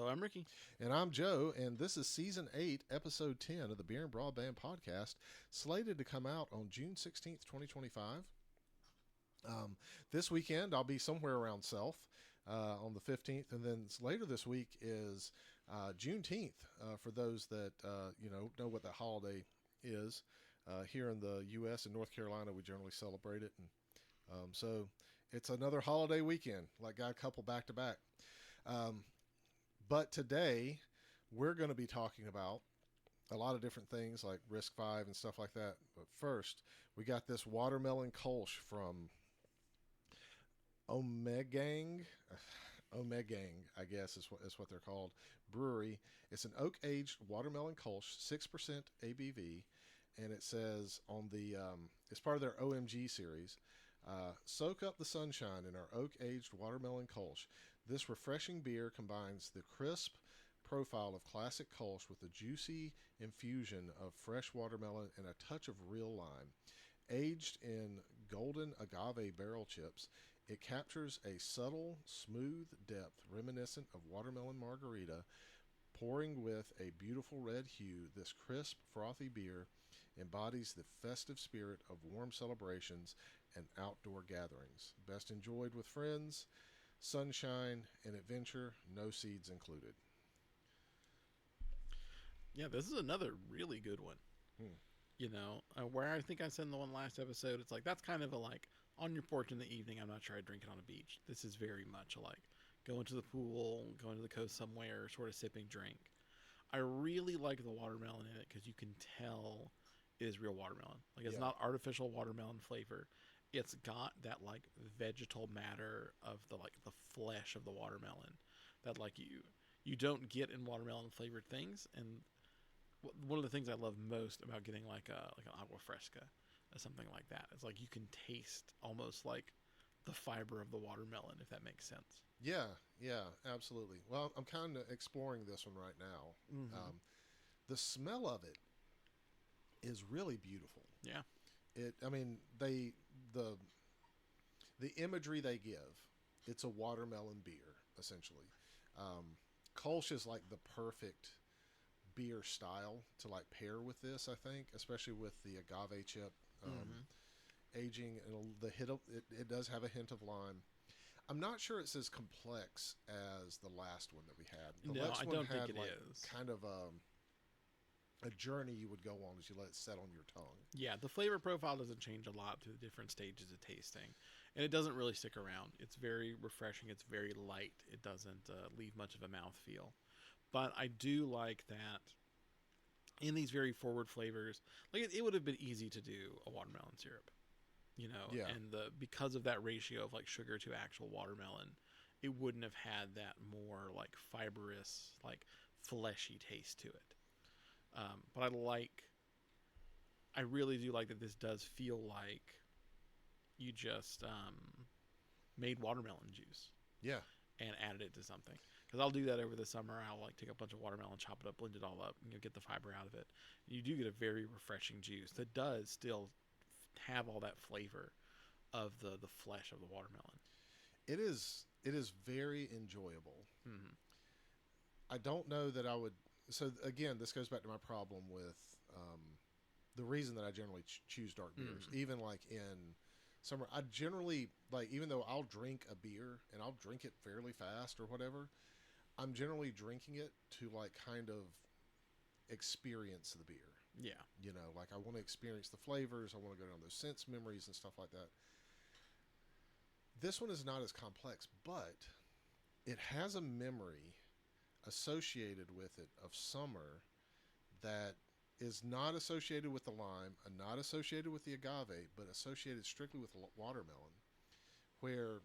Hello, I'm Ricky. And I'm Joe, and this is Season 8, Episode 10 of the Beer and Broadband Podcast, slated to come out on June 16th, 2025. This weekend, I'll be somewhere around Self on the 15th, and then later this week is Juneteenth, for those that know what that holiday is. Here in the U.S. and North Carolina, we generally celebrate it, and so it's another holiday weekend, got a couple back-to-back. But today, we're going to be talking about a lot of different things like Risc-V and stuff like that. But first, we got this watermelon Kolsch from Ommegang. Ommegang, I guess is what they're called. Brewery. It's an oak-aged watermelon Kolsch, 6% ABV. And it says on the, it's part of their OMG series, soak up the sunshine in our oak-aged watermelon Kolsch. This refreshing beer combines the crisp profile of classic Kolsch with a juicy infusion of fresh watermelon and a touch of real lime. Aged in golden agave barrel chips, it captures a subtle, smooth depth reminiscent of watermelon margarita. Pouring with a beautiful red hue, this crisp, frothy beer embodies the festive spirit of warm celebrations and outdoor gatherings. Best enjoyed with friends, sunshine, and adventure, no seeds included. Yeah, this is another really good one. Where I think I said in the one last episode, it's like that's kind of a on your porch in the evening. I'm not sure I'd drink it on a beach. This is very much going to the pool, going to the coast somewhere, sort of sipping drink. I really like the watermelon in it because you can tell it is real watermelon. It's not artificial watermelon flavor. It's got that vegetal matter of the flesh of the watermelon that you don't get in watermelon flavored things. And one of the things I love most about getting an agua fresca or something like that is you can taste almost the fiber of the watermelon, if that makes sense. Yeah, absolutely. Well, I'm kind of exploring this one right now. Mm-hmm. The smell of it is really beautiful. Yeah. The imagery they give, it's a watermelon beer, essentially. Kolsch is the perfect beer style to pair with this, I think, especially with the agave chip. Aging, and it does have a hint of lime. I'm not sure it's as complex as the last one that we had. I don't think it is. Kind of a journey you would go on as you let it set on your tongue. Yeah, the flavor profile doesn't change a lot through the different stages of tasting, and it doesn't really stick around. It's very refreshing. It's very light. It doesn't leave much of a mouthfeel. But I do like that in these very forward flavors, it would have been easy to do a watermelon syrup. And because of that ratio of sugar to actual watermelon, it wouldn't have had that more fibrous, fleshy taste to it. But I really do like that this does feel like you just made watermelon juice. Yeah. And added it to something. Because I'll do that over the summer. I'll take a bunch of watermelon, chop it up, blend it all up, and get the fiber out of it. And you do get a very refreshing juice that does still have all that flavor of the flesh of the watermelon. It is very enjoyable. Mm-hmm. I don't know that I would. So again, this goes back to my problem with the reason that I generally choose dark beers, even in summer. I generally even though I'll drink a beer and I'll drink it fairly fast or whatever, I'm generally drinking it to kind of experience the beer. Yeah. I want to experience the flavors. I want to go down those sense memories and stuff like that. This one is not as complex, but it has a memory associated with it of summer that is not associated with the lime and not associated with the agave, but associated strictly with watermelon. Where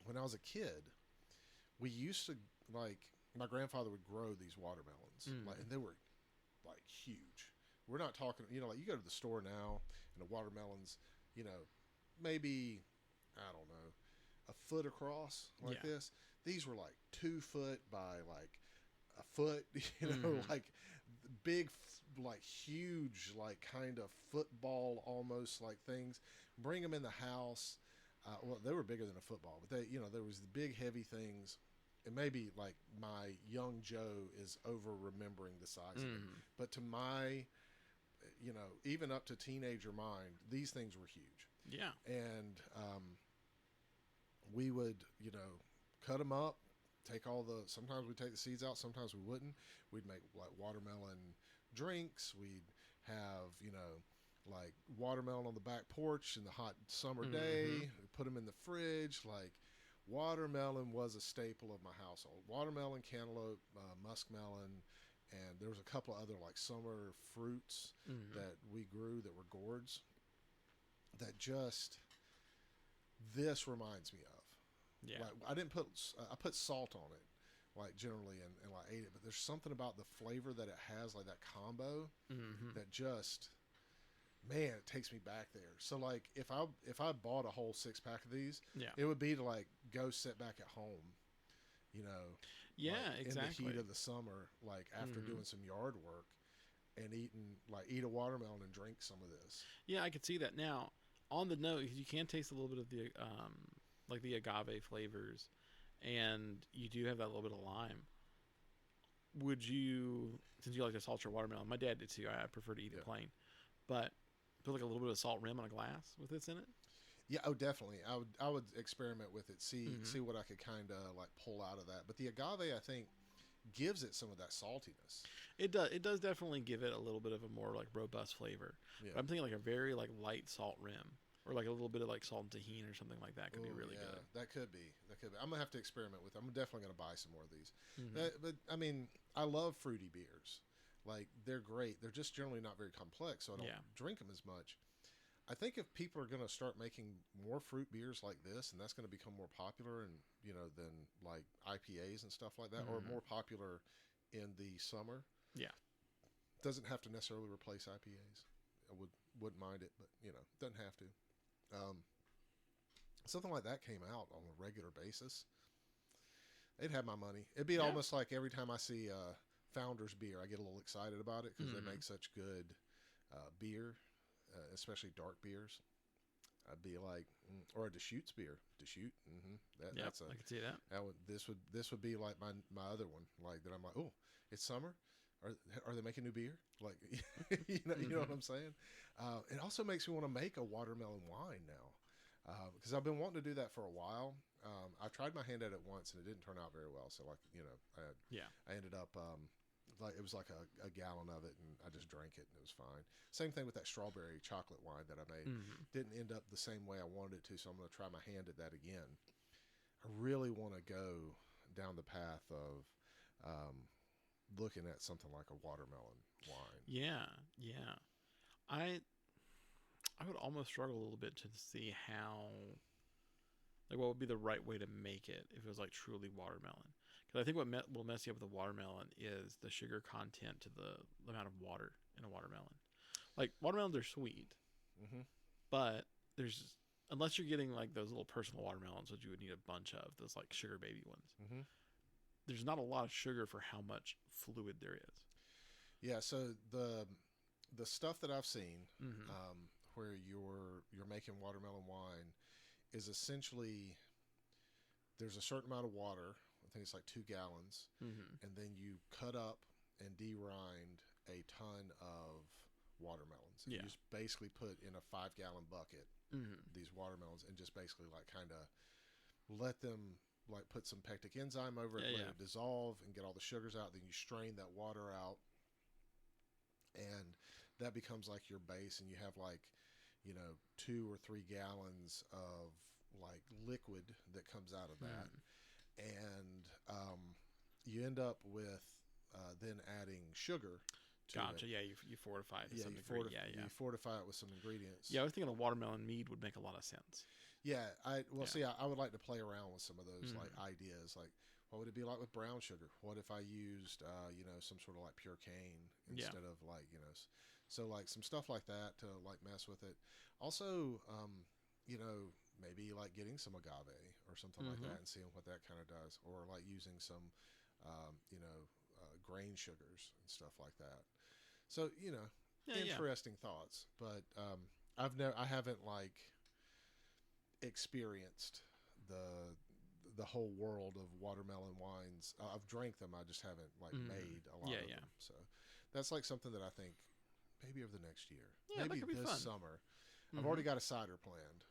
when I was a kid, we used to my grandfather would grow these watermelons, and they were huge. We're not talking, you go to the store now and the watermelons, maybe, I don't know, a foot across this. These were 2 foot by a foot, big, huge, kind of football almost things. Bring them in the house. Well, they were bigger than a football, but there was the big heavy things. and maybe like my young Joe is over remembering the size of it, but to my, even up to teenager mind, these things were huge. Yeah. And we would, cut them up, sometimes we'd take the seeds out, sometimes we wouldn't. We'd make like watermelon drinks. We'd have, like watermelon on the back porch in the hot summer day. We put them in the fridge. Like, watermelon was a staple of my household. Watermelon, cantaloupe, muskmelon, and there was a couple other like summer fruits that we grew that were gourds that just this reminds me of. Yeah. Like, I put salt on it, like generally, and like ate it. But there's something about the flavor that it has, like that combo, that just, man, it takes me back there. So like if I bought a whole 6-pack of these, it would be to like go sit back at home, yeah, like exactly, in the heat of the summer, like after doing some yard work, and eat a watermelon and drink some of this. Yeah, I could see that. Now, on the note, you can taste a little bit of the like the agave flavors, and you do have that little bit of lime. Would you, since you like to salt your watermelon, my dad did too. I prefer to eat it plain, but put like a little bit of salt rim on a glass with this in it. Yeah, oh, definitely. I would experiment with it, see what I could kind of like pull out of that. But the agave, I think, gives it some of that saltiness. It does definitely give it a little bit of a more like robust flavor. Yeah. But I'm thinking like a very like light salt rim, or like a little bit of like salt and tahini or something like that could be really good. That could be. I'm gonna have to experiment with it. I'm definitely gonna buy some more of these. But I mean, I love fruity beers. Like, they're great. They're just generally not very complex, so I don't drink them as much. I think if people are going to start making more fruit beers like this, and that's going to become more popular, and than like IPAs and stuff like that, or more popular in the summer. Yeah, doesn't have to necessarily replace IPAs. I wouldn't mind it, but doesn't have to. Something like that came out on a regular basis, it'd have my money. It'd be almost like every time I see Founders beer, I get a little excited about it because they make such good beer. Especially dark beers. I'd be like, or a Deschutes beer. Deschutes, that's I can see that. This would be like my other one, like that. I'm like, oh, it's summer. Are they making new beer? Like, you know what I'm saying? It also makes me want to make a watermelon wine now, because I've been wanting to do that for a while. I tried my hand at it once and it didn't turn out very well. So like, I ended up. Like, it was like a gallon of it, and I just drank it, and it was fine. Same thing with that strawberry chocolate wine that I made. Didn't end up the same way I wanted it to, so I'm going to try my hand at that again. I really want to go down the path of looking at something like a watermelon wine. Yeah. I would almost struggle a little bit to see how, like, what would be the right way to make it if it was like truly watermelon. Because I think what will mess you up with the watermelon is the sugar content to the amount of water in a watermelon. Like, watermelons are sweet, but unless you're getting like those little personal watermelons, which you would need a bunch of, those like sugar baby ones, there's not a lot of sugar for how much fluid there is. Yeah, so the stuff that I've seen where you're making watermelon wine is essentially there's a certain amount of water. I think it's like 2 gallons, and then you cut up and de-rind a ton of watermelons. And you just basically put in a 5-gallon bucket these watermelons, and just basically like kind of let them like put some pectic enzyme over it, let it dissolve and get all the sugars out. Then you strain that water out, and that becomes like your base, and you have like 2 or 3 gallons of like liquid that comes out of that. And you end up with then adding sugar to Gotcha. it. Yeah, you fortify it to some you degree. You fortify it with some ingredients. Yeah, I was thinking a watermelon mead would make a lot of sense. Yeah, I would like to play around with some of those like ideas. Like, what would it be like with brown sugar? What if I used some sort of like pure cane instead of like so like some stuff like that to like mess with it. Also, maybe like getting some agave or something like that and seeing what that kind of does, or like using some grain sugars and stuff like that. So interesting thoughts, but I haven't like experienced the whole world of watermelon wines. I've drank them. I just haven't made a lot of them. So that's like something that I think maybe over the next year, Yeah, maybe that could be this fun. summer. I've already got a cider planned.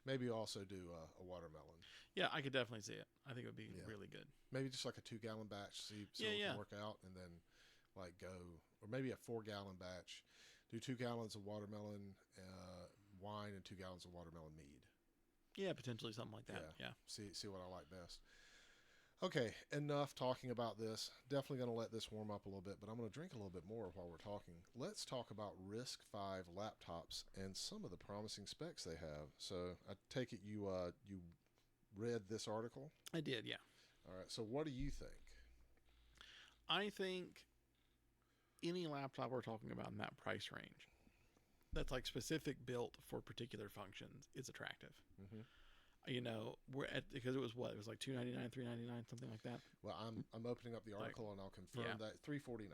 Maybe also do a watermelon. Yeah, I could definitely see it. I think it would be really good. Maybe just like a 2-gallon batch, so it can work out, and then go, or maybe a 4-gallon batch. Do 2 gallons of watermelon wine and 2 gallons of watermelon mead. Yeah, potentially something like that. Yeah. See what I like best. Okay, enough talking about this. Definitely going to let this warm up a little bit, but I'm going to drink a little bit more while we're talking. Let's talk about Risc-V laptops and some of the promising specs they have. So I take it you read this article? I did, yeah. All right, so what do you think? I think any laptop we're talking about in that price range that's like specific built for particular functions is attractive. Mm-hmm. You know, because it was like $299, $399, something like that. Well, I'm opening up the article and I'll confirm that $349.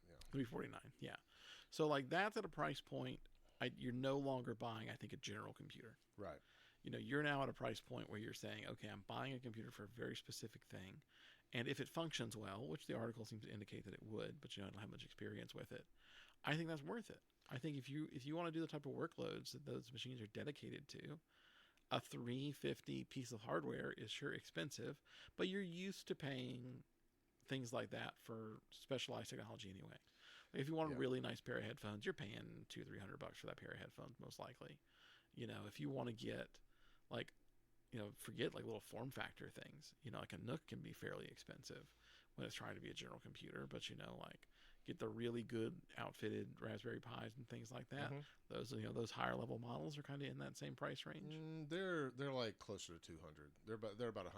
Yeah, $349. Yeah, so like that's at a price point. You're no longer buying, I think, a general computer. Right. You know, you're now at a price point where you're saying, okay, I'm buying a computer for a very specific thing, and if it functions well, which the article seems to indicate that it would, but I don't have much experience with it, I think that's worth it. I think if you want to do the type of workloads that those machines are dedicated to, a $350 piece of hardware is sure expensive, but you're used to paying things like that for specialized technology anyway. Like if you want a really nice pair of headphones, you're paying $200-$300 for that pair of headphones most likely. You know, if you want to get forget like little form factor things. You know, like a Nook can be fairly expensive when it's trying to be a general computer, but get the really good outfitted Raspberry Pis and things like that. Mm-hmm. Those higher level models are kind of in that same price range. They're like closer to $200. They're about $150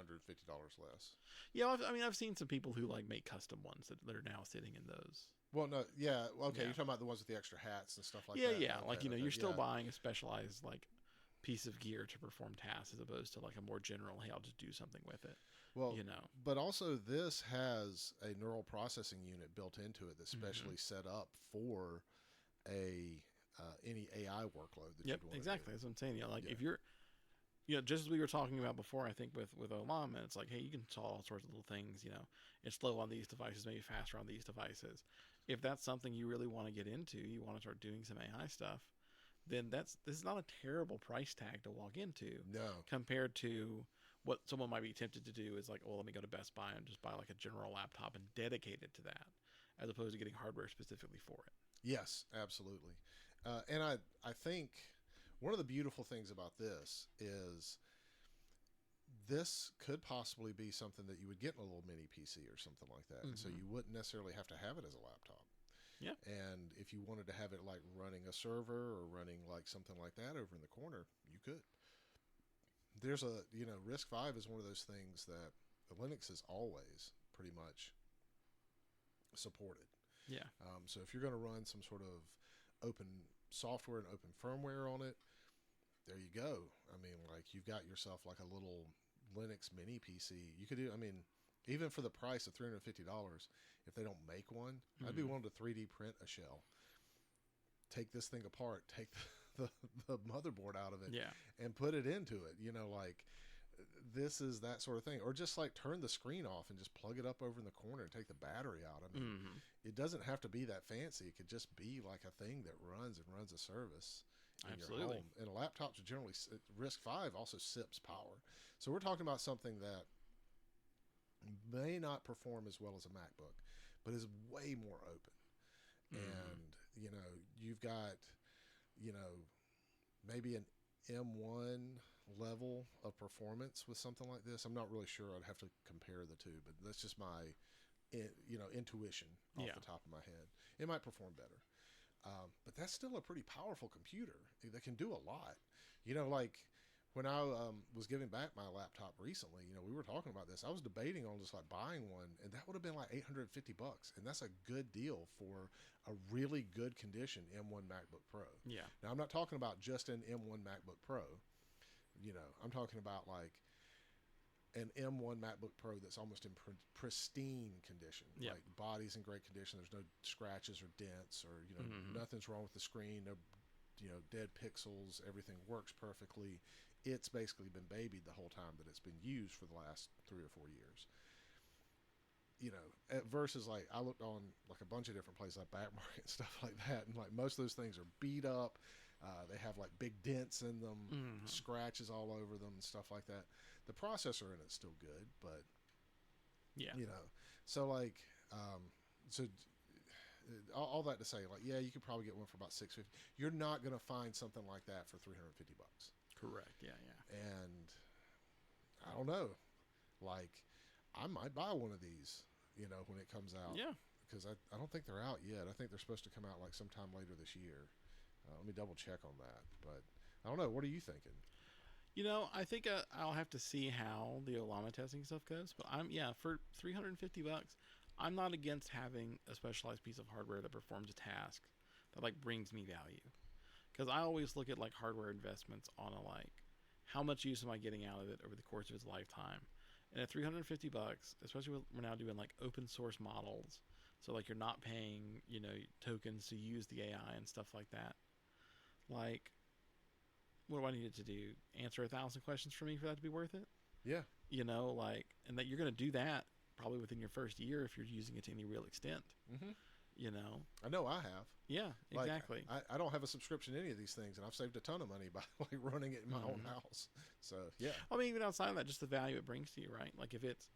less. Yeah, I've seen some people who make custom ones that are now sitting in those. Well, no, yeah, okay. You're talking about the ones with the extra hats and stuff like that. Yeah. Okay, you're still buying a specialized piece of gear to perform tasks as opposed to a more general, hey, I'll just do something with it. Well, but also this has a neural processing unit built into it that's specially set up for any AI workload that you'd want exactly. That's what I'm saying. If you're, just as we were talking about before, I think with Olam, and it's like, hey, you can install all sorts of little things. It's slow on these devices, maybe faster on these devices. If that's something you really want to get into, you want to start doing some AI stuff, then this is not a terrible price tag to walk into. No. Compared to what someone might be tempted to do is let me go to Best Buy and just buy a general laptop and dedicate it to that, as opposed to getting hardware specifically for it. Yes, absolutely. And I think one of the beautiful things about this is this could possibly be something that you would get in a little mini PC or something like that. Mm-hmm. So you wouldn't necessarily have to have it as a laptop. Yeah. And if you wanted to have it running a server or running something like that over in the corner, you could. There's Risc-V is one of those things that Linux has always pretty much supported. Yeah. So if you're going to run some sort of open software and open firmware on it, there you go. You've got yourself a little Linux mini PC. You could do, even for the price of $350, if they don't make one, I'd be willing to 3D print a shell. Take this thing apart, take the motherboard out of it, and put it into it. This is that sort of thing. Or just turn the screen off and just plug it up over in the corner and take the battery out. It doesn't have to be that fancy. It could just be a thing that runs a service in your home. And laptops are generally, Risc-V also sips power. So we're talking about something that may not perform as well as a MacBook, but is way more open. And, you've got, maybe an M1 level of performance with something like this. I'm not really sure. I'd have to compare the two, but that's just my, intuition off the top of my head. It might perform better. But that's still a pretty powerful computer that can do a lot. When I was giving back my laptop recently, we were talking about this. I was debating on just buying one, and that would have been $850, and that's a good deal for a really good condition M1 MacBook Pro. Yeah. Now I'm not talking about just an M1 MacBook Pro. I'm talking about an M1 MacBook Pro that's almost in pristine condition. Yeah. Body's in great condition. There's no scratches or dents or nothing's wrong with the screen. No dead pixels. Everything works perfectly. it's basically been babied the whole time that it's been used for the last 3 or 4 years. You know, versus like I looked on like a bunch of different places like back market and stuff like that, and like most of those things are beat up. They have like big dents in them, scratches all over them, and stuff like that. The processor in it's still good, but Yeah. you know, so like, so all that to say, like, yeah, you could probably get one for about $650. You're not gonna find something like that for $350. Correct. Yeah. Yeah. And I don't know, like, I might buy one of these, you know, when it comes out. Yeah. Because I don't think they're out yet. I think they're supposed to come out like sometime later this year. Let me double check on that. But I don't know. What are you thinking? You know, I think I'll have to see how the Olama testing stuff goes. But for $350, I'm not against having a specialized piece of hardware that performs a task that like brings me value. Because I always look at like hardware investments on a like how much use am I getting out of it over the course of its lifetime. And at $350, especially when we're now doing like open source models, so like you're not paying, you know, tokens to use the AI and stuff like that. Like, what do I need it to do? Answer 1,000 questions for me for that to be worth it? Yeah. You know, like, and that you're going to do that probably within your first year if you're using it to any real extent. Mm-hmm. You know, I know I have. Yeah, exactly. Like, I don't have a subscription to any of these things, and I've saved a ton of money by like running it in my own house. So yeah. I mean, even outside of that, just the value it brings to you, right? Like if it's,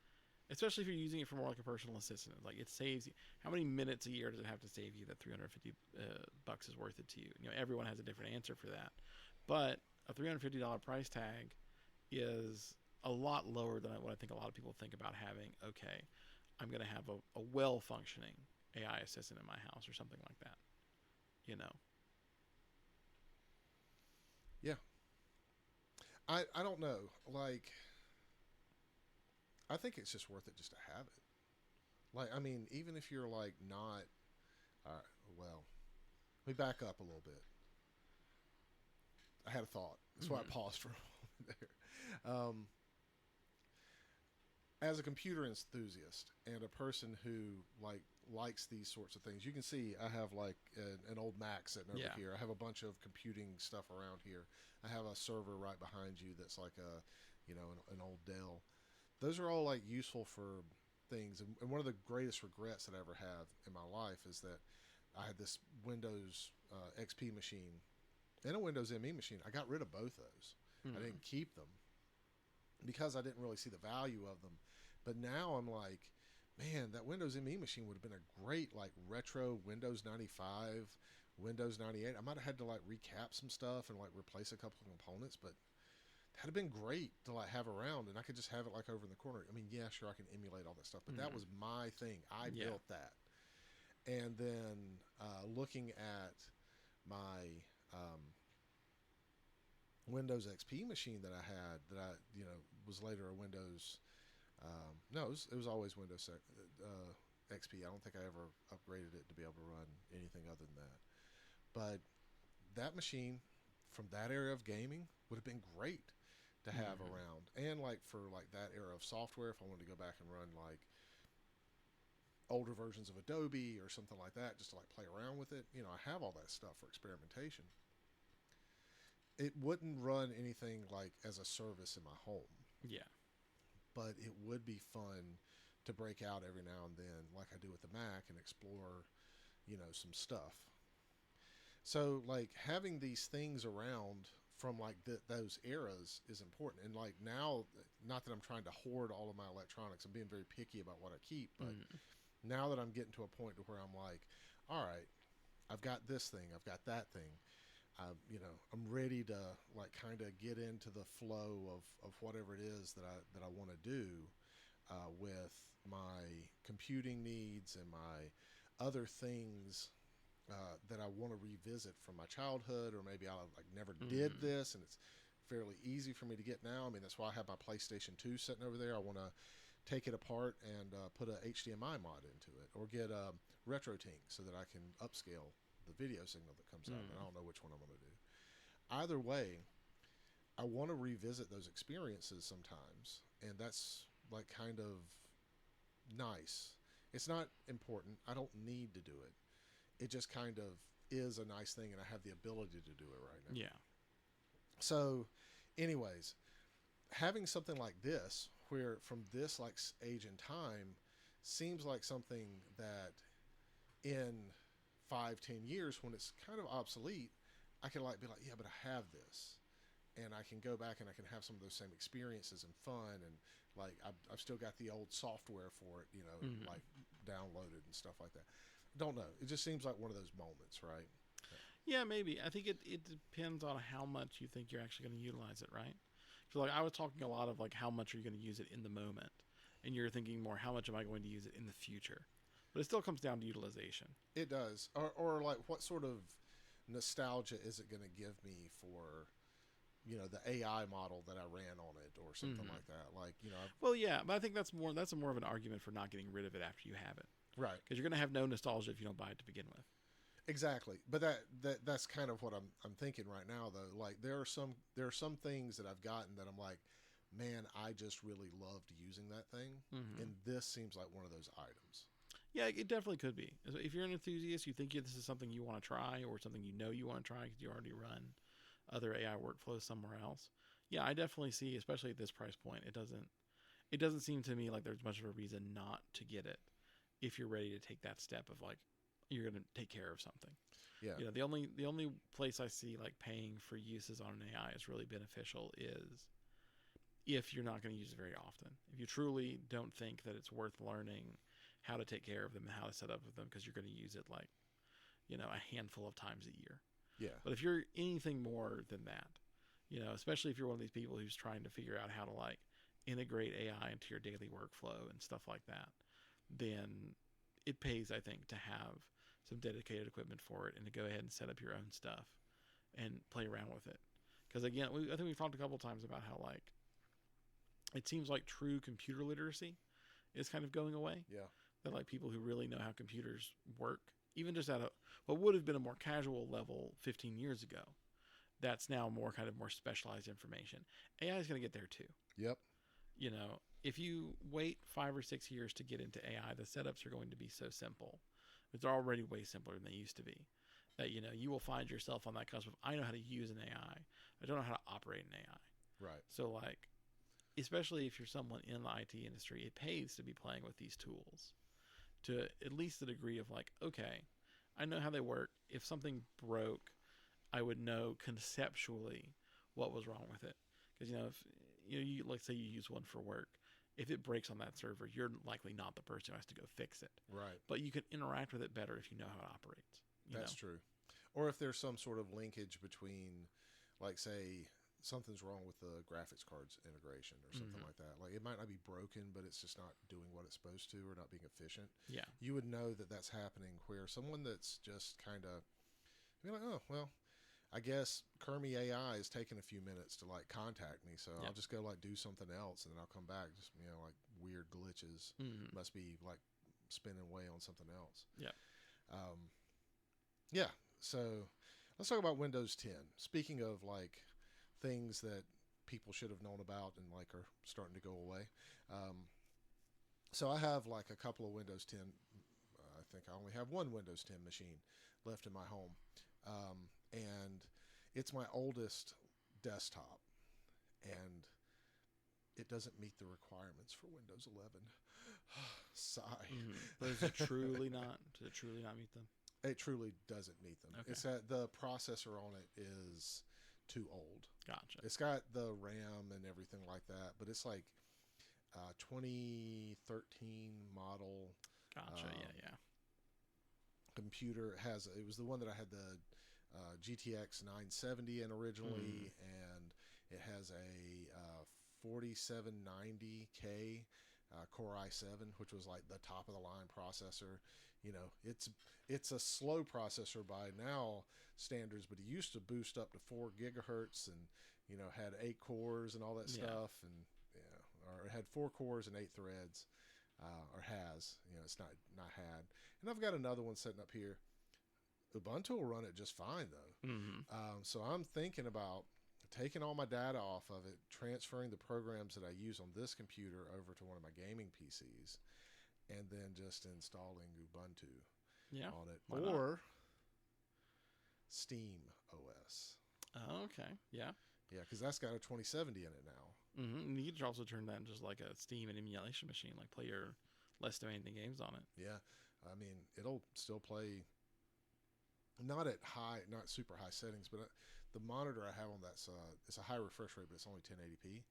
especially if you're using it for more like a personal assistant, like it saves you. How many minutes a year does it have to save you that $350 bucks is worth it to you? You know, everyone has a different answer for that, but a $350 price tag is a lot lower than what I think a lot of people think about having. Okay, I'm going to have a well-functioning AI assistant in my house or something like that. You know. Yeah. I don't know. Like, I think it's just worth it just to have it. Like, I mean, even if you're like not, well, let me back up a little bit. I had a thought. That's why I paused for a moment there. As a computer enthusiast and a person who likes these sorts of things, you can see I have like an old Mac sitting over here. I have a bunch of computing stuff around here. I have a server right behind you that's like an old Dell. Those are all like useful for things. And one of the greatest regrets that I ever have in my life is that I had this Windows XP machine and a Windows ME machine. I got rid of both those. I didn't keep them because I didn't really see the value of them. But now I'm like, man, that Windows ME machine would have been a great like retro Windows 95, Windows 98. I might have had to like recap some stuff and like replace a couple of components, but that'd have been great to like have around, and I could just have it like over in the corner. I mean, yeah, sure, I can emulate all that stuff, but that was my thing. I built that. And then looking at my Windows XP machine that I had, that I was later a Windows. No, it was always Windows XP. I don't think I ever upgraded it to be able to run anything other than that. But that machine from that era of gaming would have been great to have around. And like for like that era of software, if I wanted to go back and run like older versions of Adobe or something like that, just to like play around with it, I have all that stuff for experimentation. It wouldn't run anything like as a service in my home. Yeah. But it would be fun to break out every now and then, like I do with the Mac, and explore, some stuff. So, like, having these things around from, like, those eras is important. And, like, now, not that I'm trying to hoard all of my electronics. I'm being very picky about what I keep. But now that I'm getting to a point to where I'm like, all right, I've got this thing. I've got that thing. I'm ready to like kind of get into the flow of whatever it is that I want to do with my computing needs and my other things that I want to revisit from my childhood, or maybe I like never did this, and it's fairly easy for me to get now. I mean, that's why I have my PlayStation 2 sitting over there. I want to take it apart and put a HDMI mod into it, or get a retro Ting so that I can upscale the video signal that comes out. And I don't know which one I'm going to do. Either way, I want to revisit those experiences sometimes, and that's like kind of nice. It's not important. I don't need to do it. It just kind of is a nice thing, and I have the ability to do it right now. Yeah. So Anyways, having something like this, where from this like age and time, seems like something that in 5-10 years when it's kind of obsolete, I can like be like, yeah, but I have this, and I can go back and I can have some of those same experiences and fun, and like I've still got the old software for it, like downloaded and stuff like that. Don't know. It just seems like one of those moments, right? Yeah, maybe. I think it depends on how much you think you're actually going to utilize it, right? So like I was talking a lot of like how much are you going to use it in the moment, and you're thinking more how much am I going to use it in the future. But it still comes down to utilization. It does. Or like what sort of nostalgia is it going to give me for, the AI model that I ran on it or something like that. Like, Well, yeah, but I think that's more of an argument for not getting rid of it after you have it. Right. Because you're going to have no nostalgia if you don't buy it to begin with. Exactly. But that's kind of what I'm thinking right now though. Like there are some things that I've gotten that I'm like, man, I just really loved using that thing. And this seems like one of those items. Yeah, it definitely could be. If you're an enthusiast, you think this is something you want to try or something you want to try because you already run other AI workflows somewhere else. Yeah, I definitely see, especially at this price point, it doesn't seem to me like there's much of a reason not to get it if you're ready to take that step of like you're going to take care of something. Yeah. The only place I see like paying for uses on an AI is really beneficial is if you're not going to use it very often. If you truly don't think that it's worth learning how to take care of them and how to set up with them because you're going to use it like, a handful of times a year. Yeah. But if you're anything more than that, especially if you're one of these people who's trying to figure out how to like integrate AI into your daily workflow and stuff like that, then it pays, I think, to have some dedicated equipment for it and to go ahead and set up your own stuff and play around with it. Because again, I think we've talked a couple times about how like it seems like true computer literacy is kind of going away. Yeah. That like people who really know how computers work, even just at what would have been a more casual level 15 years ago, that's now more specialized information. AI is going to get there too. Yep. If you wait 5 or 6 years to get into AI, the setups are going to be so simple. They're already way simpler than they used to be. That, you will find yourself on that cusp of, I know how to use an AI. I don't know how to operate an AI. Right. So like, especially if you're someone in the IT industry, it pays to be playing with these tools to at least the degree of like, okay, I know how they work. If something broke, I would know conceptually what was wrong with it. Because, if you let's say you use one for work, if it breaks on that server, you're likely not the person who has to go fix it. Right. But you can interact with it better if you know how it operates. That's true. Or if there's some sort of linkage between, like, say, something's wrong with the graphics cards integration or something like that. Like, it might not be broken, but it's just not doing what it's supposed to or not being efficient. Yeah. You would know that that's happening, where someone that's just kind of be like, oh, well, I guess Kermie AI is taking a few minutes to like contact me, so I'll just go like do something else, and then I'll come back. Just like weird glitches must be like spinning away on something else. Yeah. Yeah. So let's talk about Windows 10. Speaking of like things that people should have known about and like are starting to go away. So I have like a couple of Windows 10. I think I only have one Windows 10 machine left in my home. And it's my oldest desktop, and it doesn't meet the requirements for Windows 11. Sigh. But does it truly not meet them? It truly doesn't meet them. Okay. It's that the processor on it is too old. Gotcha. It's got the RAM and everything like that, but it's like 2013 model. Gotcha. Yeah. Computer. It was the one that I had the GTX 970 in originally, and it has a 4790K Core i7, which was like the top of the line processor. It's a slow processor by now standards, but it used to boost up to 4 gigahertz and had 8 cores and all that stuff, and or it had 4 cores and 8 threads, or has. It's not had. And I've got another one sitting up here. Ubuntu will run it just fine though. So I'm thinking about taking all my data off of it, transferring the programs that I use on this computer over to one of my gaming PCs, and then just installing Ubuntu on it, or Steam OS. Oh, okay. Yeah. Yeah, because that's got a 2070 in it now. And you could also turn that into just like a Steam and emulation machine, like play your less demanding games on it. Yeah, I mean, it'll still play not at not super high settings, but the monitor I have on that's it's a high refresh rate, but it's only 1080p.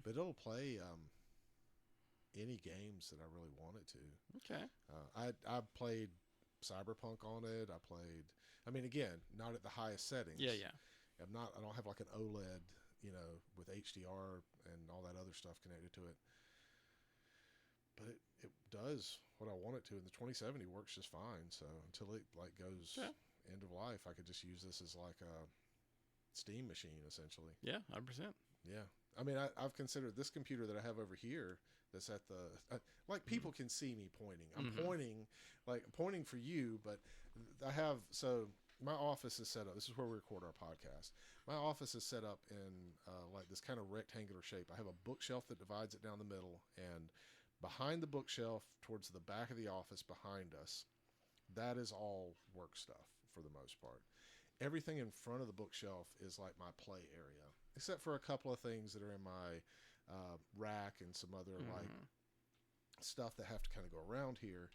But it'll play any games that I really wanted to. Okay. I played Cyberpunk on it. I mean, again, not at the highest settings. Yeah, yeah. I don't have like an OLED, with HDR and all that other stuff connected to it. But it does what I want it to, and the 2070 works just fine. So until it like goes end of life, I could just use this as like a Steam machine essentially. Yeah, 100%. Yeah, I mean, I've considered this computer that I have over here. That's at the like people can see me pointing. I'm pointing for you, but I have my office is set up. This is where we record our podcast. My office is set up in like this kind of rectangular shape. I have a bookshelf that divides it down the middle, and behind the bookshelf, towards the back of the office behind us, that is all work stuff for the most part. Everything in front of the bookshelf is like my play area, except for a couple of things that are in my rack and some other like stuff that have to kind of go around here.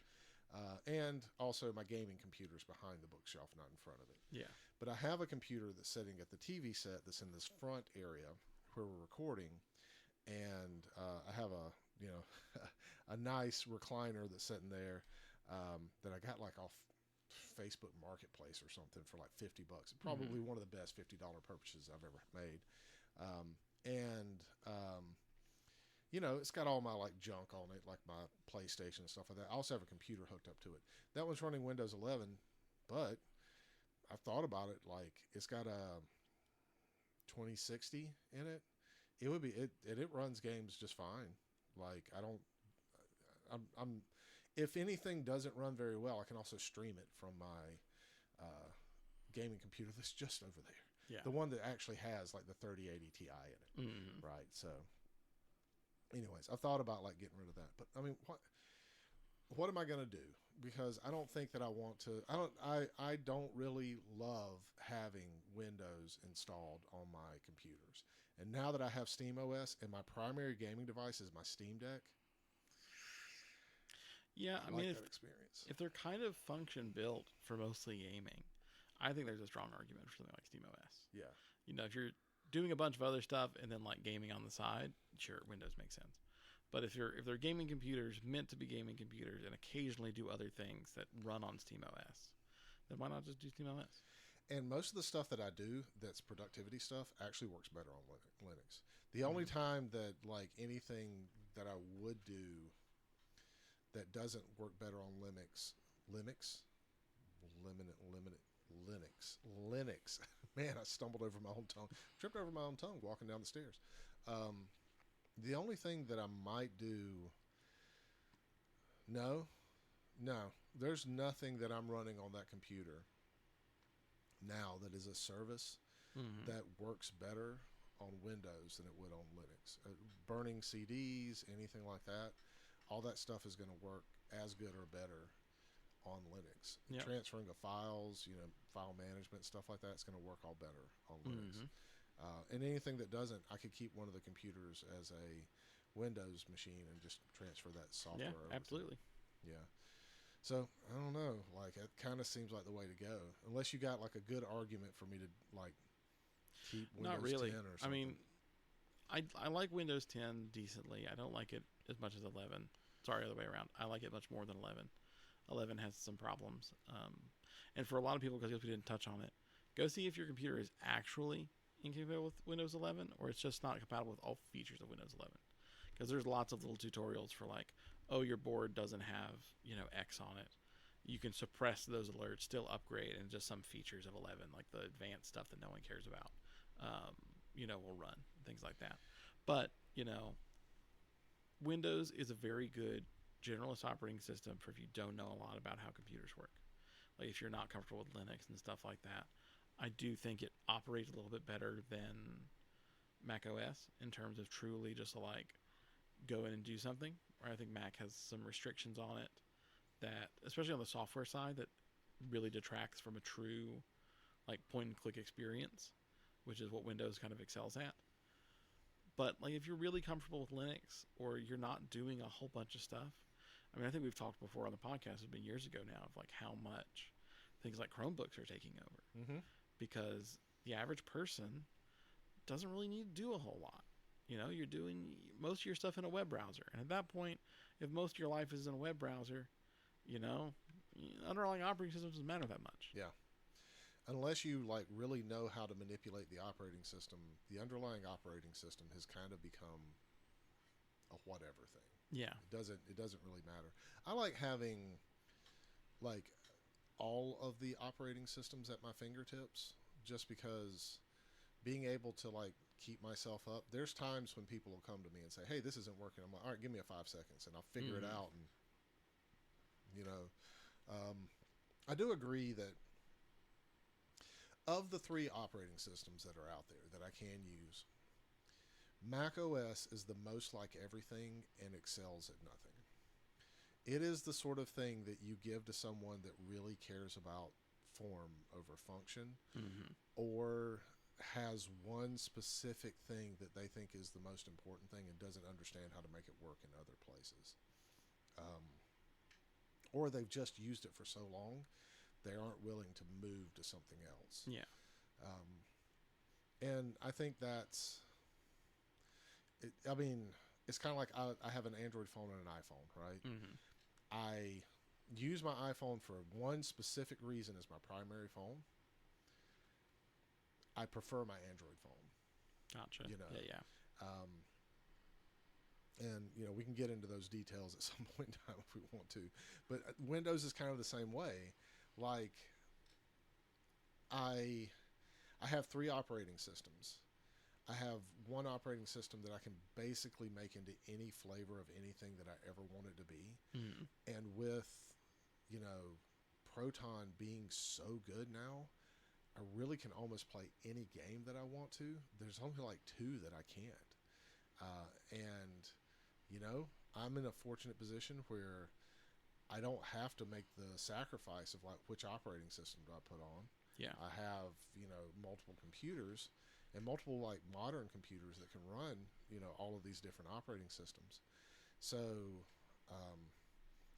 And also my gaming computer's behind the bookshelf, not in front of it. Yeah. But I have a computer that's sitting at the TV set that's in this front area where we're recording. And I have a nice recliner that's sitting there that I got like off Facebook Marketplace or something for like $50. Probably one of the best $50 purchases I've ever made. It's got all my like junk on it, like my PlayStation and stuff like that. I also have a computer hooked up to it. That one's running Windows 11, but I've thought about it. Like it's got a 2060 in it. It would be it runs games just fine. Like I'm if anything doesn't run very well, I can also stream it from my gaming computer that's just over there. Yeah. The one that actually has like the 3080 Ti in it. Right. So anyways, I've thought about like getting rid of that. But I mean, what am I going to do? Because I don't think that I want to. I don't really love having Windows installed on my computers. And now that I have Steam OS and my primary gaming device is my Steam Deck. Yeah, I mean, that experience. If they're kind of function built for mostly gaming, I think there's a strong argument for something like Steam OS. Yeah. If you're doing a bunch of other stuff and then like gaming on the side, sure, Windows makes sense. But if they're gaming computers meant to be gaming computers and occasionally do other things that run on Steam OS, then why not just do Steam OS? And most of the stuff that I do that's productivity stuff actually works better on Linux. The only time that like anything that I would do that doesn't work better on Linux. Man, I stumbled over my own tongue. Tripped over my own tongue walking down the stairs. The only thing that I might do... No. There's nothing that I'm running on that computer now that is a service that works better on Windows than it would on Linux. Burning CDs, anything like that, all that stuff is going to work as good or better on Linux. Yep. Transferring of files, file management, stuff like that, it's going to work all better on Linux. And anything that doesn't, I could keep one of the computers as a Windows machine and just transfer that software over. Yeah, absolutely. Yeah. So, I don't know. Like, it kind of seems like the way to go. Unless you got, like, a good argument for me to, like, keep Windows 10 or something. I mean, I like Windows 10 decently. I don't like it as much as 11. Sorry, other way around. I like it much more than 11. 11 has some problems. And for a lot of people, because we didn't touch on it, go see if your computer is actually incompatible with Windows 11 or it's just not compatible with all features of Windows 11. Because there's lots of little tutorials for like, oh, your board doesn't have, X on it. You can suppress those alerts, still upgrade, and just some features of 11, like the advanced stuff that no one cares about, will run, things like that. But, Windows is a very good generalist operating system for if you don't know a lot about how computers work. Like if you're not comfortable with Linux and stuff like that, I do think it operates a little bit better than Mac OS in terms of truly just like go in and do something. Where I think Mac has some restrictions on it that, especially on the software side, that really detracts from a true like point and click experience. which is what Windows kind of excels at. But like if you're really comfortable with Linux or you're not doing a whole bunch of stuff, I mean, I think we've talked before on the podcast, it's been years ago now, of like how much things like Chromebooks are taking over, because the average person doesn't really need to do a whole lot. You know, you're doing most of your stuff in a web browser, and at that point, if most of your life is in a web browser, you know, underlying operating system doesn't matter that much. Yeah. Unless you like really know how to manipulate the operating system, the underlying operating system has kind of become a whatever thing. Yeah. It doesn't really matter. I like having like all of the operating systems at my fingertips, just because being able to like keep myself up. There's times when people will come to me and say, "Hey, this isn't working." I'm like, "All right, give me a 5 seconds and I'll figure it out." And I do agree that of the 3 operating systems that are out there that I can use, Mac OS is the most like everything and excels at nothing. It is the sort of thing that you give to someone that really cares about form over function, or has one specific thing that they think is the most important thing and doesn't understand how to make it work in other places. Or they've just used it for so long they aren't willing to move to something else. Yeah. And I think that's it. I mean, it's kind of like I have an Android phone and an iPhone, right? I use my iPhone for one specific reason as my primary phone. I prefer my Android phone. Gotcha. You know? Yeah. And, we can get into those details at some point in time if we want to. But Windows is kind of the same way. Like, I have 3 operating systems. I have one operating system that I can basically make into any flavor of anything that I ever want it to be. And with, Proton being so good now, I really can almost play any game that I want to. There's only like 2 that I can't. I'm in a fortunate position where I don't have to make the sacrifice of like which operating system do I put on. Yeah. I have, multiple computers and multiple like modern computers that can run, all of these different operating systems. So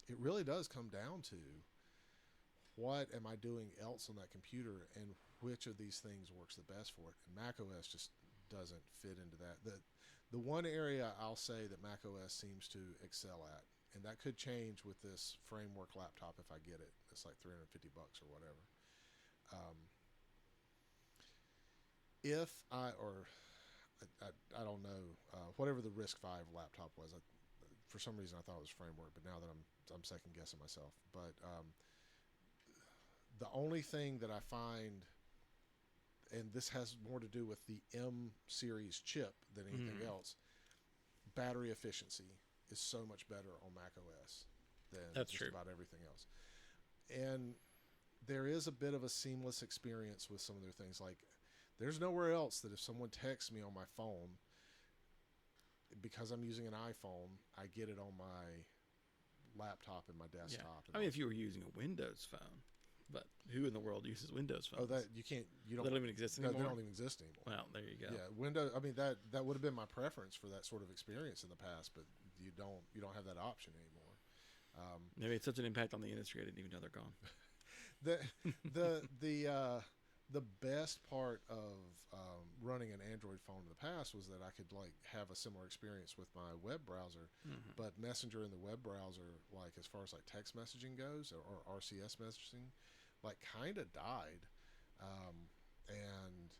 it really does come down to what am I doing else on that computer and which of these things works the best for it. And Mac OS just doesn't fit into that. The one area I'll say that Mac OS seems to excel at, and that could change with this framework laptop if I get it. It's like $350 or whatever. I don't know, whatever the Risc-V laptop was, for some reason I thought it was framework, but now that I'm second guessing myself. But the only thing that I find, and this has more to do with the M series chip than anything else, battery efficiency is so much better on Mac OS than about everything else. And there is a bit of a seamless experience with some of their things. Like, there's nowhere else that if someone texts me on my phone, because I'm using an iPhone, I get it on my laptop and my desktop. Yeah. I mean, if you were using a Windows phone, but who in the world uses Windows phones? Oh, that you can't. You don't. They don't even exist anymore. No, they don't even exist anymore. Well, there you go. Yeah, Windows. I mean, that would have been my preference for that sort of experience in the past, but you don't have that option anymore. Maybe it's such an impact on the industry. I didn't even know they're gone. The best part of running an Android phone in the past was that I could like have a similar experience with my web browser, but Messenger in the web browser, like as far as like text messaging goes or RCS messaging, like kind of died. And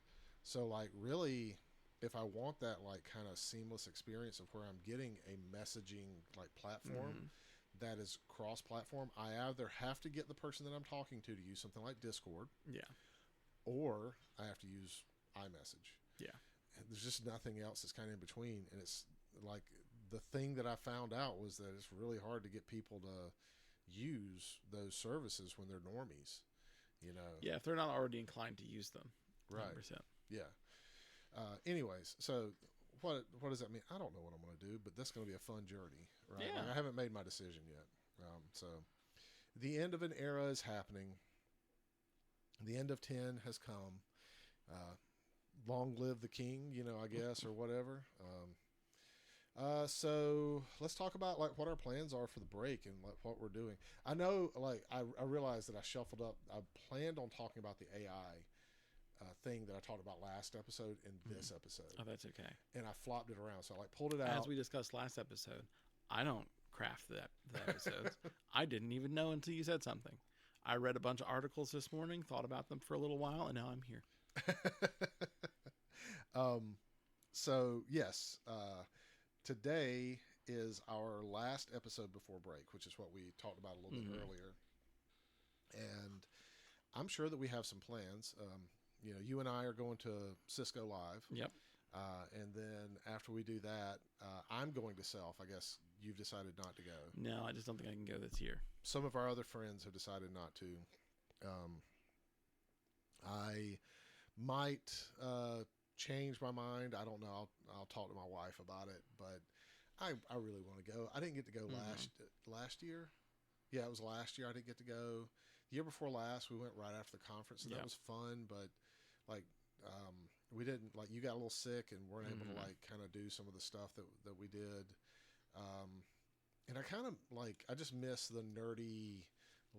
so like really, if I want that like kind of seamless experience of where I'm getting a messaging like platform that is cross-platform, I either have to get the person that I'm talking to use something like Discord, or I have to use iMessage. Yeah. And there's just nothing else that's kind of in between. And it's like the thing that I found out was that it's really hard to get people to use those services when they're normies, Yeah, if they're not already inclined to use them. Right. 100%. Yeah. Anyways, so what does that mean? I don't know what I'm going to do, but that's going to be a fun journey, right? Yeah. Like, I haven't made my decision yet. So the end of an era is happening. The end of 10 has come. long live the king, I guess, or whatever. So let's talk about like what our plans are for the break and like what we're doing. I know, like I realized that I shuffled up. I planned on talking about the AI thing that I talked about last episode in this episode. Oh, that's okay. And I flopped it around, so I like pulled it out. As we discussed last episode, I don't craft the episodes. I didn't even know until you said something. I read a bunch of articles this morning, thought about them for a little while, and now I'm here. So yes, today is our last episode before break, which is what we talked about a little bit earlier. And I'm sure that we have some plans. You and I are going to Cisco Live. Yep. And then after we do that, I'm going to Self. I guess you've decided not to go. No, I just don't think I can go this year. Some of our other friends have decided not to. I might change my mind. I don't know. I'll talk to my wife about it, but I really want to go. I didn't get to go last year. Yeah, it was last year I didn't get to go. The year before last, we went right after the conference, and that was fun, but like we didn't, like, you got a little sick and weren't able to like kind of do some of the stuff that we did. And I kind of like, I just miss the nerdy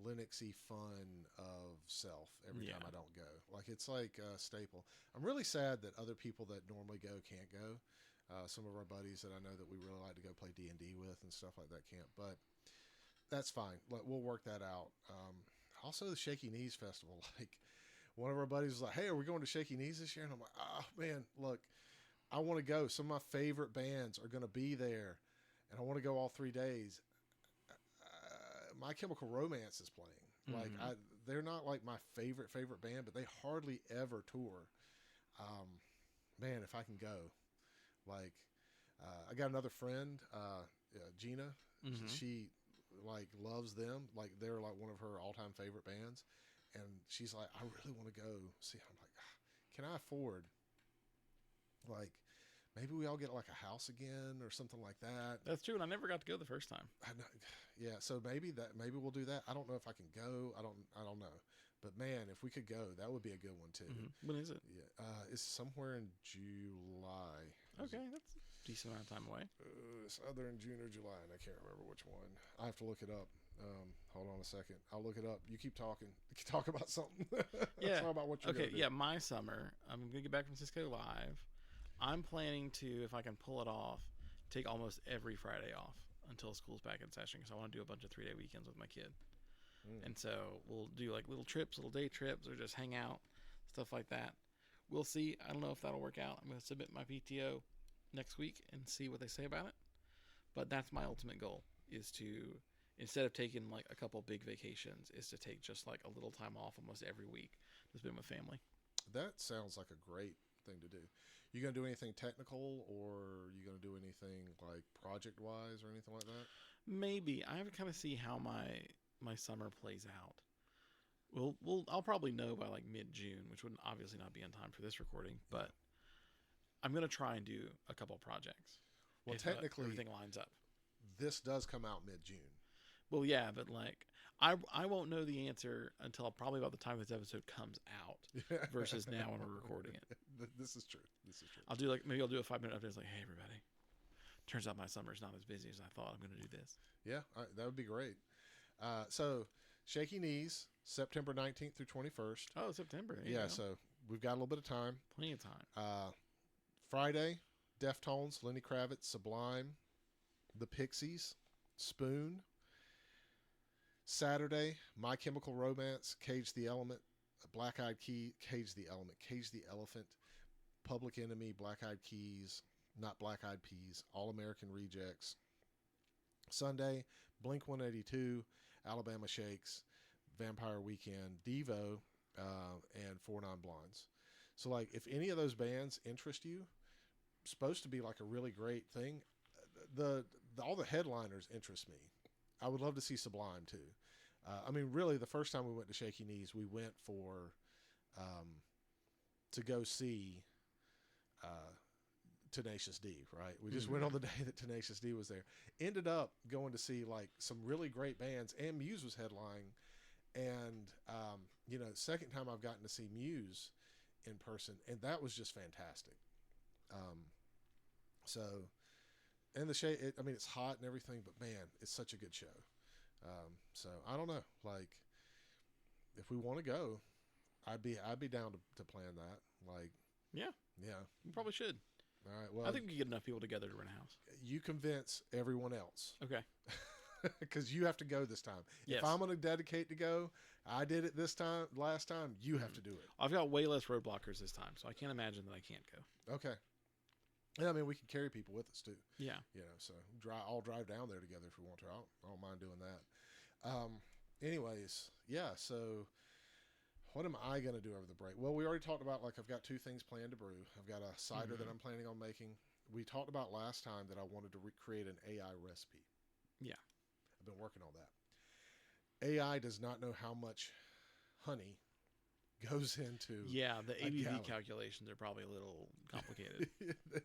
Linuxy fun of Self every time I don't go. Like, it's like a staple. I'm really sad that other people that normally go can't go. Some of our buddies that I know that we really like to go play D&D with and stuff like that can't, but that's fine. We'll work that out. Also the Shaky Knees Festival, like, one of our buddies was like, "Hey, are we going to Shaky Knees this year?" And I'm like, "Oh man, look, I want to go. Some of my favorite bands are going to be there, and I want to go all 3 days." My Chemical Romance is playing. Like, they're not like my favorite band, but they hardly ever tour. Man, if I can go, like, I got another friend, Gina. She like loves them. Like, they're like one of her all-time favorite bands. And she's like, "I really want to go see." I'm like, "Can I afford, like, maybe we all get like a house again or something like that?" That's true, and I never got to go the first time. I know, yeah. So maybe we'll do that. I don't know if I can go. I don't know. But man, if we could go, that would be a good one too. When is it? Yeah, it's somewhere in July. Okay, that's a decent amount of time away. It's either in June or July, and I can't remember which one. I have to look it up. Hold on a second. I'll look it up. You keep talking. You can talk about something. Yeah. Talk about what you're okay. gonna do. Yeah, my summer. I'm gonna get back from Cisco Live. I'm planning to, if I can pull it off, take almost every Friday off until school's back in session, because I want to do a bunch of 3-day weekends with my kid. And so we'll do like little trips, little day trips, or just hang out, stuff like that. We'll see. I don't know if that'll work out. I'm going to submit my PTO next week and see what they say about it. But that's my ultimate goal, is to, instead of taking like a couple big vacations, is to take just like a little time off almost every week to spend with family. That sounds like a great thing to do. You going to do anything technical, or you going to do anything like project wise or anything like that? Maybe. I have to kind of see how my summer plays out. I'll probably know by like mid-June, which would obviously not be in time for this recording, but I'm going to try and do a couple projects. Well, if, technically, everything lines up. This does come out mid-June. Well, yeah, but like I won't know the answer until probably about the time this episode comes out versus now when we're recording it. This is true. Maybe I'll do a 5-minute update. It's like, "Hey, everybody. Turns out my summer's not as busy as I thought. I'm going to do this." Yeah, that would be great. So, Shaky Knees, September 19th through 21st. Oh, September. Yeah, so we've got a little bit of time. Plenty of time. Friday, Deftones, Lenny Kravitz, Sublime, The Pixies, Spoon. Saturday, My Chemical Romance, Cage the Elephant, Black Eyed Keys, Cage the Elephant, Public Enemy, Black Eyed Keys, not Black Eyed Peas, All American Rejects. Sunday, Blink 182, Alabama Shakes, Vampire Weekend, Devo, and 4 Non Blondes. So, like, if any of those bands interest you, supposed to be like a really great thing. All the headliners interest me. I would love to see Sublime too. I mean, really, the first time we went to Shaky Knees, we went for to go see Tenacious D, right? We just went on the day that Tenacious D was there. Ended up going to see like some really great bands, and Muse was headlining. And second time I've gotten to see Muse in person, and that was just fantastic. Um, so, and the shade, I mean, it's hot and everything, but man, it's such a good show. So I don't know, like, if we want to go, I'd be down to plan that. Like, Yeah, yeah, we probably should. all right. Well, I think we can get enough people together to rent a house. you convince everyone else Okay. because you have to go this time. Yes. If I'm going to dedicate to go, I did it this time. Last time, you have to do it. I've got way less roadblockers this time, so I can't imagine that I can't go. Okay. Yeah, I mean, we can carry people with us too. Yeah. You know, so I'll drive down there together if we want to. I don't mind doing that. Anyways, yeah. So, what am I going to do over the break? Well, we already talked about, like, I've got 2 things planned to brew. I've got a cider that I'm planning on making. We talked about last time that I wanted to recreate an AI recipe. Yeah. I've been working on that. AI does not know how much honey goes into. Yeah, the ABV gallon. calculations are probably a little complicated.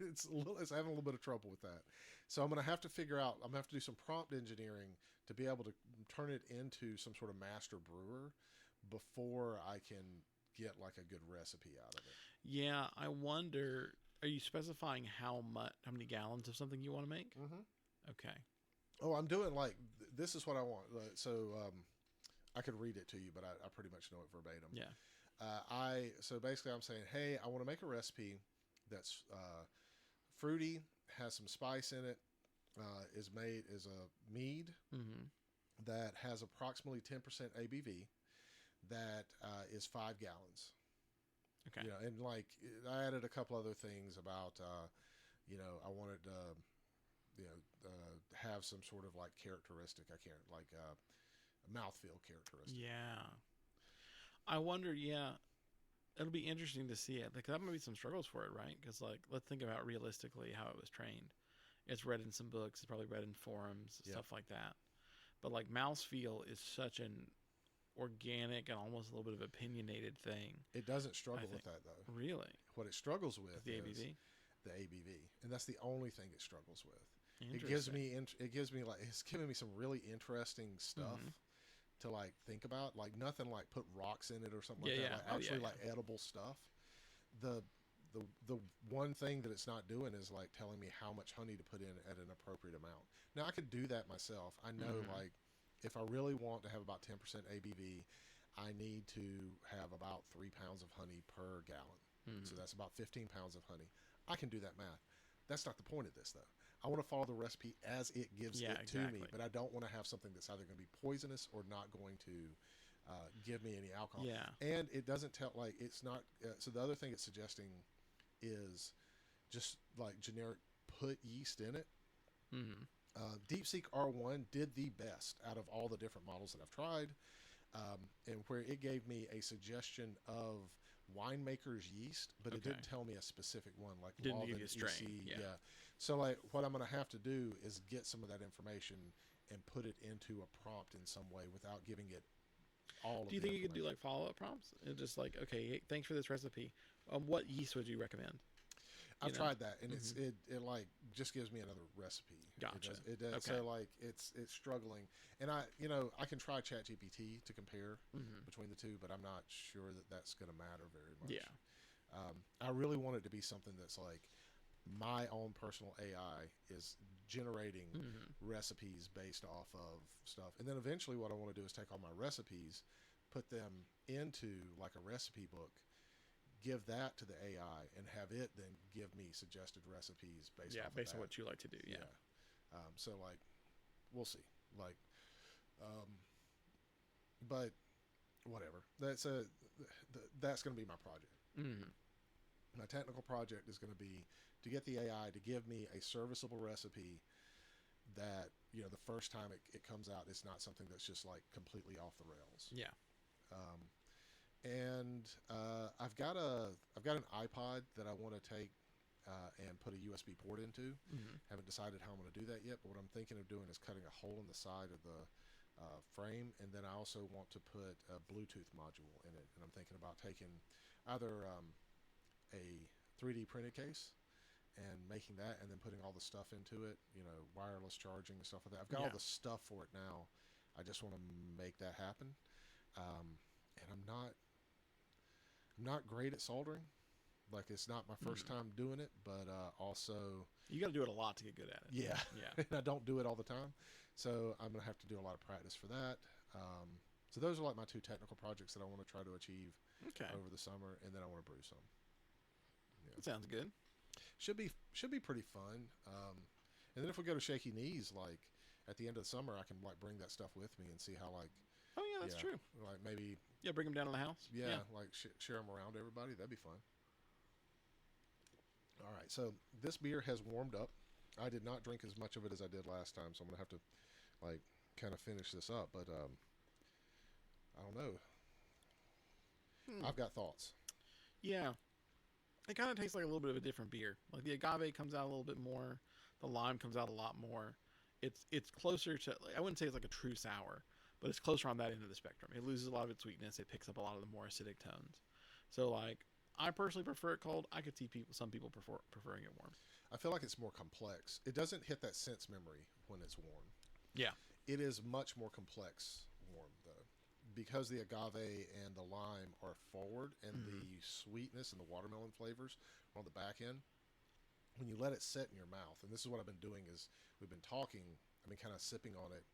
It's having a little bit of trouble with that. So I'm going to have to figure out. I'm going to have to do some prompt engineering to be able to turn it into some sort of master brewer before I can get like a good recipe out of it. Yeah, I wonder. Are you specifying how many gallons of something you want to make? Mm-hmm. Okay. Oh, I'm doing like this is what I want. So I could read it to you, but I pretty much know it verbatim. Yeah. So basically I'm saying, hey, I want to make a recipe that's fruity, has some spice in it, is a mead that has approximately 10% ABV, that is 5 gallons. Okay. You know, and like I added a couple other things about, I wanted to, have some sort of like characteristic. I can't like a mouthfeel characteristic. Yeah. I wonder. Yeah, it'll be interesting to see it. Like that might be some struggles for it, right? Because like let's think about realistically how it was trained. It's read in some books. It's probably read in forums, stuff like that. But like mouthfeel is such an organic and almost a little bit of opinionated thing. It doesn't struggle with that though. Really? What it struggles with the is ABV? The ABV, and that's the only thing it struggles with. It gives me like it's giving me some really interesting stuff to like think about. Like nothing like put rocks in it or something like that. Like actually like edible stuff. The one thing that it's not doing is like telling me how much honey to put in at an appropriate amount. Now I could do that myself. I know like if I really want to have about 10% ABV, I need to have about 3 pounds of honey per gallon. So that's about 15 pounds of honey. I can do that math. That's not the point of this though. I want to follow the recipe as it gives it to me, but I don't want to have something that's either going to be poisonous or not going to give me any alcohol. Yeah. And it doesn't tell, like, it's not, so the other thing it's suggesting is just like generic put yeast in it. DeepSeek R1 did the best out of all the different models that I've tried, and where it gave me a suggestion of winemaker's yeast, but it didn't tell me a specific one, like didn't give you a strain. Yeah. So like what I'm going to have to do is get some of that information and put it into a prompt in some way without giving it all. Do you think you could do like follow-up prompts and just like, okay, hey, thanks for this recipe. What yeast would you recommend? I've tried that, and it like just gives me another recipe. Gotcha. It does. Okay. So like it's struggling, and I can try ChatGPT to compare between the two, but I'm not sure that that's going to matter very much. Yeah. I really want it to be something that's like my own personal AI is generating recipes based off of stuff, and then eventually what I want to do is take all my recipes, put them into like a recipe book, give that to the AI, and have it then give me suggested recipes based on what you like to do. Yeah. So like, we'll see. Like, but whatever. That's going to be my project. My technical project is going to be to get the AI to give me a serviceable recipe that the first time it comes out, it's not something that's just like completely off the rails. Yeah. And I've got an iPod that I want to take and put a USB port into. Haven't decided how I'm going to do that yet, but what I'm thinking of doing is cutting a hole in the side of the frame, and then I also want to put a Bluetooth module in it. And I'm thinking about taking either a 3D printed case and making that, and then putting all the stuff into it, wireless charging and stuff like that. I've got all the stuff for it now. I just want to make that happen. And I'm not great at soldering. Like, it's not my first time doing it, but also... You got to do it a lot to get good at it. Yeah. Yeah. And I don't do it all the time. So I'm going to have to do a lot of practice for that. So those are like my two technical projects that I want to try to achieve over the summer, and then I want to brew some. Yeah. That sounds good. Should be pretty fun. And then if we go to Shaky Knees, like at the end of the summer, I can like bring that stuff with me and see how like. Oh yeah, that's true. Like maybe. Yeah, bring them down to the house. Yeah, like share them around everybody. That'd be fun. All right, so this beer has warmed up. I did not drink as much of it as I did last time, so I'm gonna have to like kind of finish this up. But I don't know. I've got thoughts. Yeah. It kind of tastes like a little bit of a different beer. Like the agave comes out a little bit more. The lime comes out a lot more. It's closer to, I wouldn't say it's like a true sour, but it's closer on that end of the spectrum. It loses a lot of its sweetness. It picks up a lot of the more acidic tones. So like, I personally prefer it cold. I could see some people preferring it warm. I feel like it's more complex. It doesn't hit that sense memory when it's warm. Yeah. It is much more complex warm though. Because the agave and the lime are forward and the sweetness and the watermelon flavors are on the back end, when you let it sit in your mouth, and this is what I've been doing is we've been talking, I've been kind of sipping on it.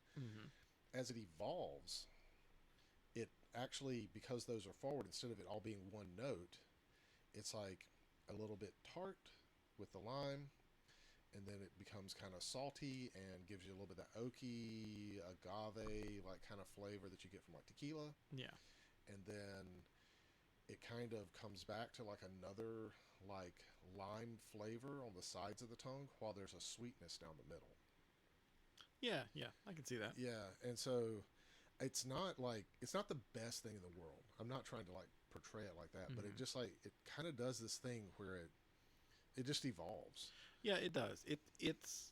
As it evolves, it actually, because those are forward, instead of it all being one note, it's like a little bit tart with the lime, and then it becomes kind of salty and gives you a little bit of that oaky agave like kind of flavor that you get from like tequila. Yeah. And then it kind of comes back to like another like lime flavor on the sides of the tongue while there's a sweetness down the middle. Yeah, I can see that. Yeah, and so it's not the best thing in the world. I'm not trying to like portray it like that, but it just like it kind of does this thing where it just evolves. Yeah, it does. It's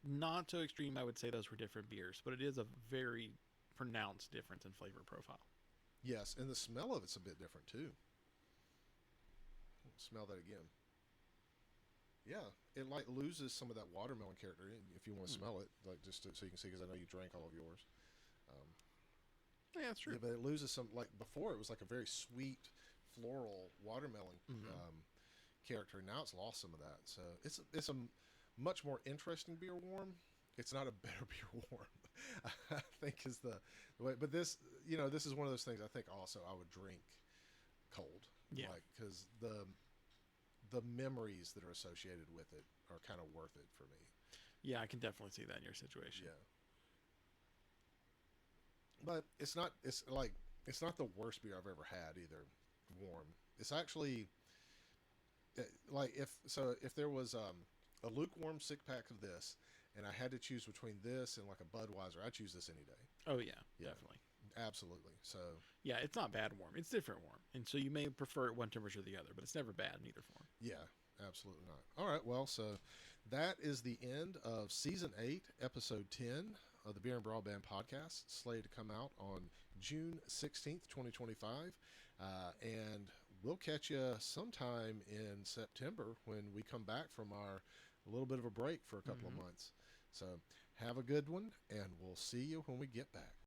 not so extreme. I would say those were different beers, but it is a very pronounced difference in flavor profile. Yes, and the smell of it's a bit different too. Smell that again. Yeah, it like loses some of that watermelon character if you want to smell it, like just so you can see, because I know you drank all of yours. Yeah, that's true. Yeah, but it loses some, like before it was like a very sweet floral watermelon character. Now it's lost some of that, so it's a much more interesting beer warm. It's not a better beer warm. I think is the way. But this, this is one of those things I think also I would drink cold. Yeah, like because the memories that are associated with it are kind of worth it for me. Yeah, I can definitely see that in your situation. Yeah. But it's not the worst beer I've ever had either. Warm. It's actually like if there was a lukewarm 6-pack of this, and I had to choose between this and like a Budweiser, I'd choose this any day. Oh yeah, definitely. Absolutely. So yeah, it's not bad warm. It's different warm, and so you may prefer it one temperature or the other, but it's never bad in either form. Yeah, absolutely not. All right, well, so that is the end of Season 8, Episode 10 of the Beer and Broadband Podcast, slated to come out on June 16th, 2025. And we'll catch you sometime in September when we come back from our little bit of a break for a couple of months. So have a good one, and we'll see you when we get back.